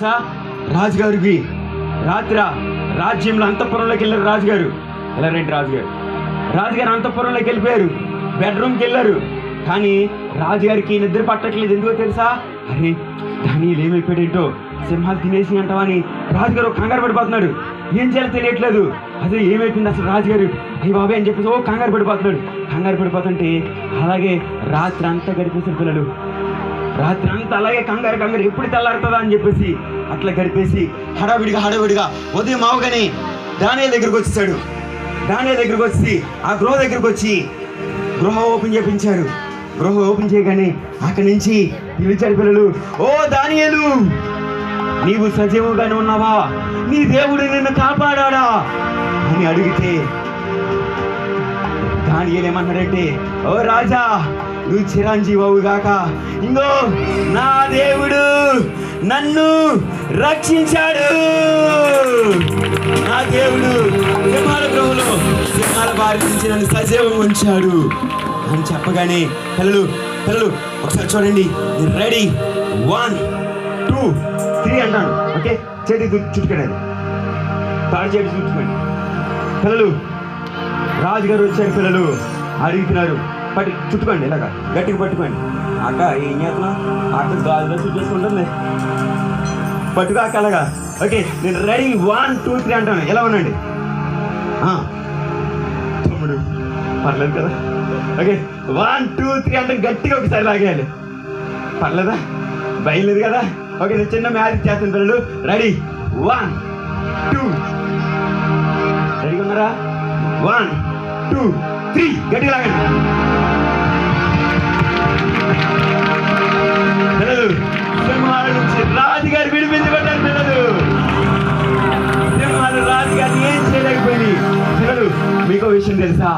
రాజుగారికి రాత్రి రాజ్యంలో అంతఃపురంలోకి వెళ్ళారు. రాజుగారు వెళ్ళారండి. రాజుగారు అంతఃపురంలోకి వెళ్ళిపోయారు. బెడ్రూమ్కి వెళ్ళారు. కానీ రాజుగారికి నిద్ర పట్టట్లేదు. ఎందుకో తెలుసా? అరే దానియేలు ఏమైపోయాడేంటో, సింహాలు తినేసి అంటావని రాజుగారు కంగారు పడిపోతున్నాడు. ఏం చేయాలో తెలియట్లేదు. అదే ఏమైపోయింది అసలు రాజుగారు, అయ్యి బాబాయ్ అని చెప్పేసి కంగారు పడిపోతుంటే అలాగే రాత్రి అంతా గడిపేసారు పిల్లలు. రాత్రి అంతా అలాగే కంగారు ఎప్పుడు తెల్లారుతుందా అని చెప్పేసి అట్లా గడిపేసి హడావిడిగా ఉదయం అవగానే దానియేలు దగ్గరికి వచ్చేసాడు. దానియేలు దగ్గరికి వచ్చి ఆ గృహ దగ్గరికి వచ్చి గృహ ఓపెన్ చేయించారు. గృహ ఓపెన్ చేయగానే అక్కడి నుంచి పిలిచాడు పిల్లలు, ఓ దానియేలు, నీవు సజీవంగానే ఉన్నావా? నీ దేవుడు నిన్ను కాపాడా అని అడిగితే దానియేలు ఏమన్నాడంటే, ఓ రాజా, నువ్వు చిరంజీవి గాక, ఇంగో నా దేవుడు నన్ను రక్షించాడు. నా దేవుడు సింహాల గృహంలో సింహాల బారి నుంచి నన్ను సజీవం ఉంచాడు అని చెప్పగానే పిల్లలు ఒకసారి చూడండి. రెడీ 1 2 3 అంటాను. ఓకే, చేతి చుట్టుకోండి, తాడి చేతి చుట్టుకోండి. పిల్లలు రాజుగారు వచ్చారు. పిల్లలు అడుగుతున్నారు, చుట్టుకోండి, ఇలాగా గట్టిగా పట్టుకోండి. అక్క ఏం చేస్తున్నా? అక్క గాజులో చుట్టేసుకుంటుంది, పట్టుకో అక్క అలాగా. ఓకే, నేను రెడీ 1 2 3 అంటాను. ఎలా ఉండండి తమ్ముడు, పర్లేదు కదా? ఓకే 1 2 3 అంటే గట్టిగా ఒకసారి లాగేయాలి. పర్లేదా? బయలుదేరు కదా? ఓకే, నేను చిన్న మ్యాజిక్ చేస్తాను పిల్లలు. రెడీ 1 2 రెడీగా ఉన్నారా? 1 2 3 గట్టిగా లాగండి పిల్లలు. సింహాల నుంచి రాజుగారు విడిపించబడ్డారు పిల్లలు. సింహాలు రాజుగారిని ఏం చేయలేకపోయింది. పిల్లలు మీకు విషయం తెలుసా?